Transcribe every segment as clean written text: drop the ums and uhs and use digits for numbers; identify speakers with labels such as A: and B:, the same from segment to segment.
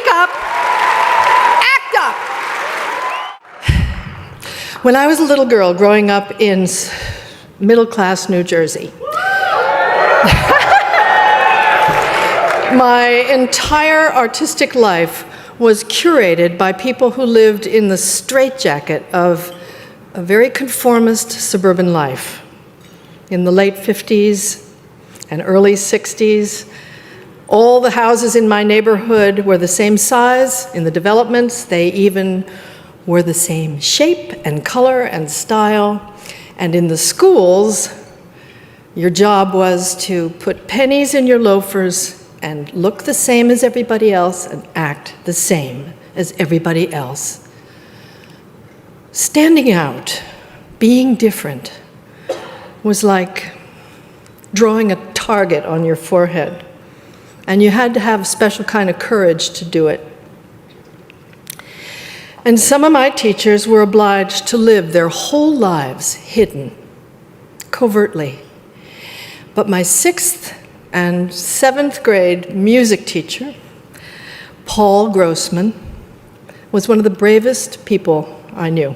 A: speak up, act up. When I was a little girl growing up in middle-class New Jersey, my entire artistic life was curated by people who lived in the straitjacket of a very conformist suburban life. In the late 50s and early 60s, all the houses in my neighborhood were the same size in the developments. They even were the same shape and color and style. And in the schools, your job was to put pennies in your loafers and look the same as everybody else and act the same as everybody else. Standing out, being different, was like drawing a target on your forehead. And you had to have a special kind of courage to do it. And some of my teachers were obliged to live their whole lives hidden, covertly. But my 6th and 7th grade music teacher, Paul Grossman, was one of the bravest people I knew.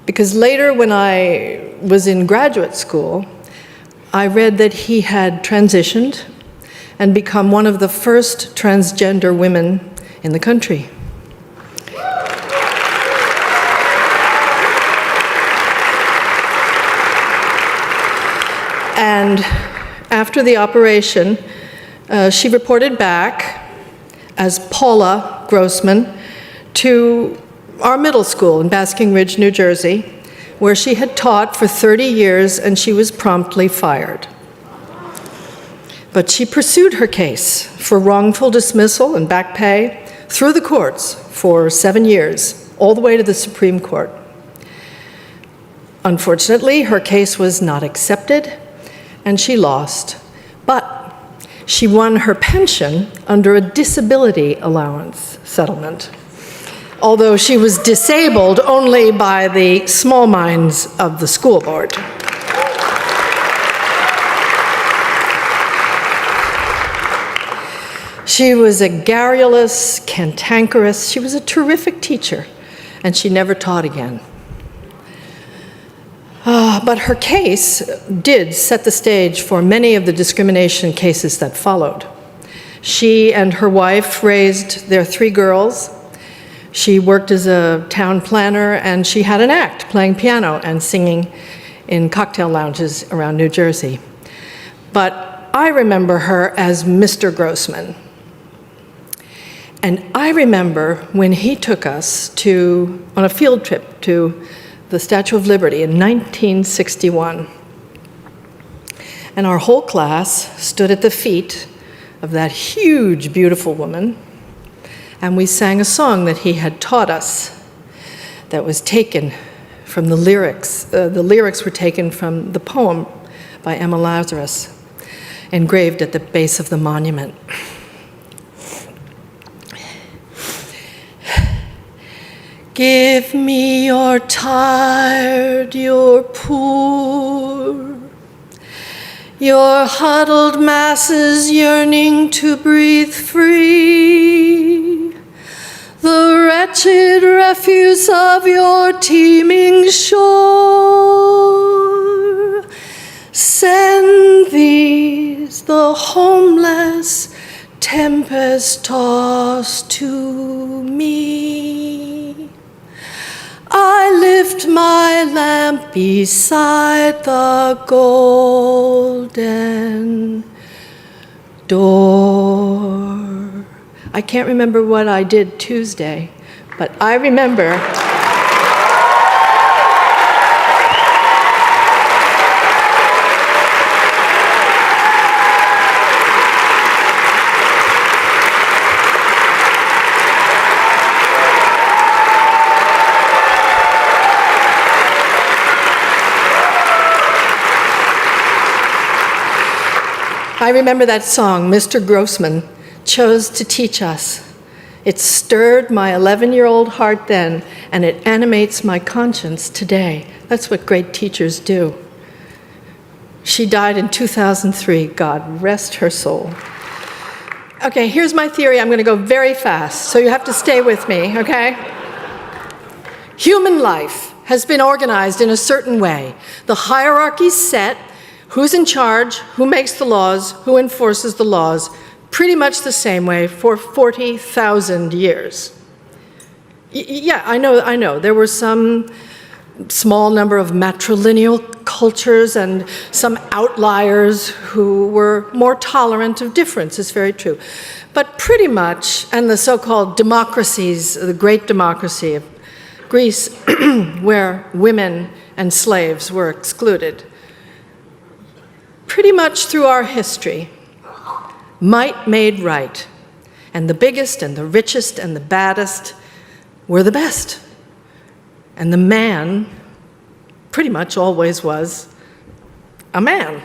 A: Because later, when I was in graduate school, I read that he had transitioned and become one of the first transgender women in the country. And after the operation, she reported back as Paula Grossman to our middle school in Basking Ridge, New Jersey, where she had taught for 30 years, and she was promptly fired. But she pursued her case for wrongful dismissal and back pay through the courts for 7 years, all the way to the Supreme Court. Unfortunately, her case was not accepted, and she lost. But she won her pension under a disability allowance settlement, although she was disabled only by the small minds of the school board. She was a garrulous, cantankerous, she was a terrific teacher, and she never taught again. But her case did set the stage for many of the discrimination cases that followed. She and her wife raised their 3 girls. She worked as a town planner, and she had an act playing piano and singing in cocktail lounges around New Jersey. But I remember her as Mr. Grossman. And I remember when he took us on a field trip to the Statue of Liberty in 1961. And our whole class stood at the feet of that huge, beautiful woman, and we sang a song that he had taught us that was taken from the lyrics. The lyrics were taken from the poem by Emma Lazarus, engraved at the base of the monument. Give me your tired, your poor, your huddled masses yearning to breathe free, the wretched refuse of your teeming shore. Send these, the homeless, tempest-tossed, to me. I lift my lamp beside the golden door. I can't remember what I did Tuesday, but I remember that song Mr. Grossman chose to teach us. It stirred my 11-year-old heart then, and it animates my conscience today. That's what great teachers do. She died in 2003. God rest her soul. Okay, here's my theory. I'm going to go very fast, so you have to stay with me, okay? Human life has been organized in a certain way. The hierarchy's set, who's in charge, who makes the laws, who enforces the laws, pretty much the same way for 40,000 years. Yeah, I know. There were some small number of matrilineal cultures and some outliers who were more tolerant of difference, it's very true. But pretty much, and the so-called democracies, the great democracy of Greece, where women and slaves were excluded, pretty much through our history, might made right, and the biggest and the richest and the baddest were the best. And the man pretty much always was a man.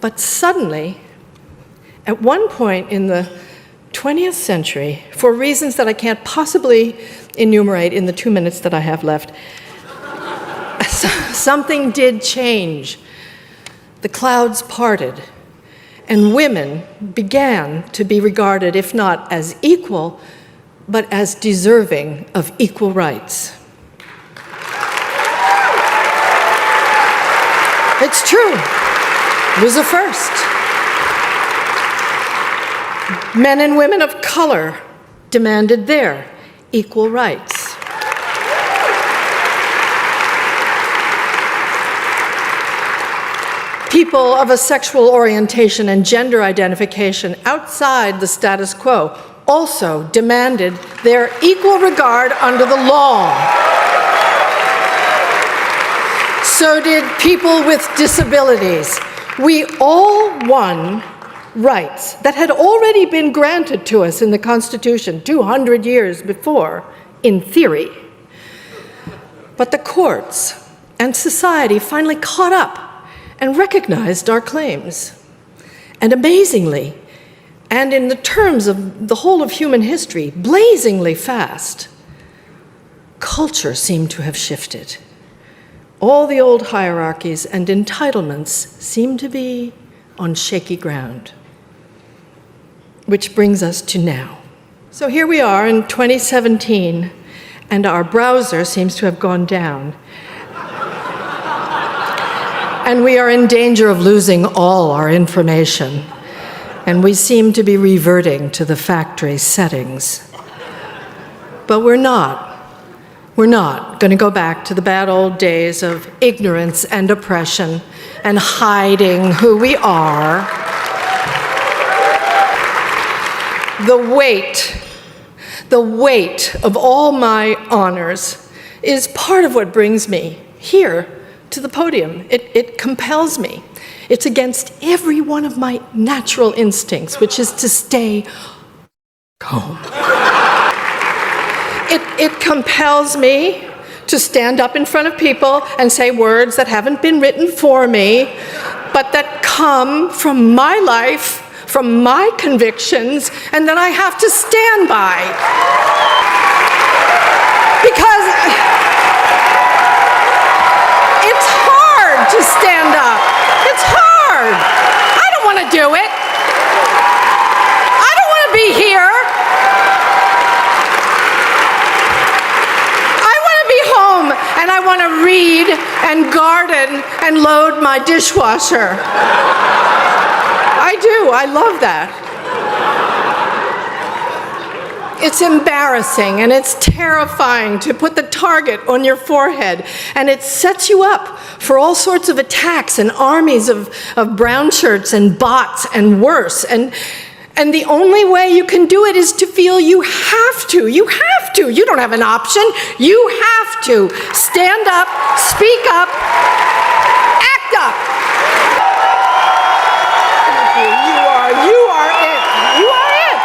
A: But suddenly, at one point in the 20th century, for reasons that I can't possibly enumerate in the 2 minutes that I have left, something did change. The clouds parted, and women began to be regarded, if not as equal, but as deserving of equal rights. It's true. It was a first. Men and women of color demanded their equal rights. People of a sexual orientation and gender identification outside the status quo also demanded their equal regard under the law. So did people with disabilities. We all won rights that had already been granted to us in the Constitution 200 years before, in theory. But the courts and society finally caught up and recognized our claims. And amazingly, and in the terms of the whole of human history, blazingly fast, culture seemed to have shifted. All the old hierarchies and entitlements seem to be on shaky ground. Which brings us to now. So here we are in 2017, and our browser seems to have gone down. And we are in danger of losing all our information. And we seem to be reverting to the factory settings. But we're not. We're not going to go back to the bad old days of ignorance and oppression and hiding who we are. The weight of all my honors is part of what brings me here to the podium. It compels me. It's against every one of my natural instincts, which is to stay home. It compels me to stand up in front of people and say words that haven't been written for me, but that come from my life, from my convictions, and that I have to stand by. Because it's hard to stand up. It's hard. I don't want to do it. I don't want to be here. I want to be home, and I want to read and garden and load my dishwasher. I do. I love that. It's embarrassing and it's terrifying to put the target on your forehead, and it sets you up for all sorts of attacks and armies of brown shirts and bots and worse. And the only way you can do it is to feel you have to. You have to. You don't have an option. You have to. Stand up, speak up, act up. You are it. You are it.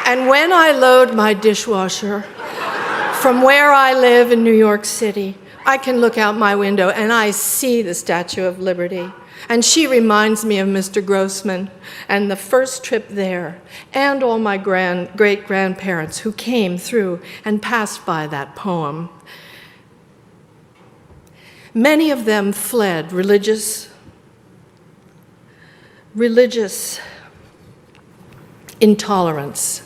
A: And when I load my dishwasher, from where I live in New York City, I can look out my window and I see the Statue of Liberty. And she reminds me of Mr. Grossman and the first trip there, and all my great-grandparents who came through and passed by that poem. Many of them fled religious intolerance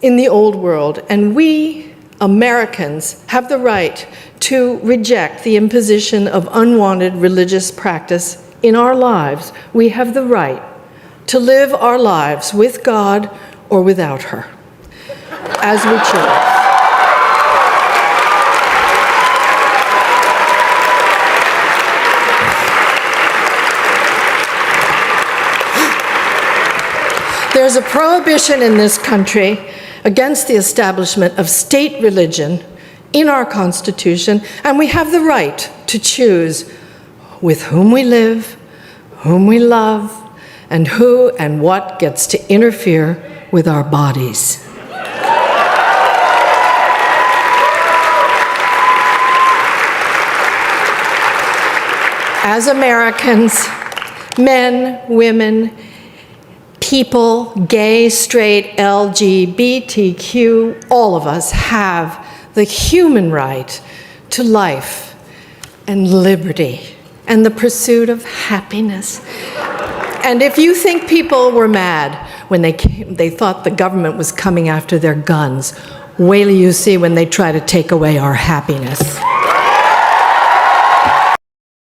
A: in the old world, and we Americans have the right to reject the imposition of unwanted religious practice in our lives. We have the right to live our lives with God or without her, as we choose. There's a prohibition in this country against the establishment of state religion in our Constitution, and we have the right to choose with whom we live, whom we love, and who and what gets to interfere with our bodies. As Americans, men, women, people, gay, straight, LGBTQ, all of us have the human right to life and liberty and the pursuit of happiness. And if you think people were mad when they thought the government was coming after their guns, wait till you see when they try to take away our happiness.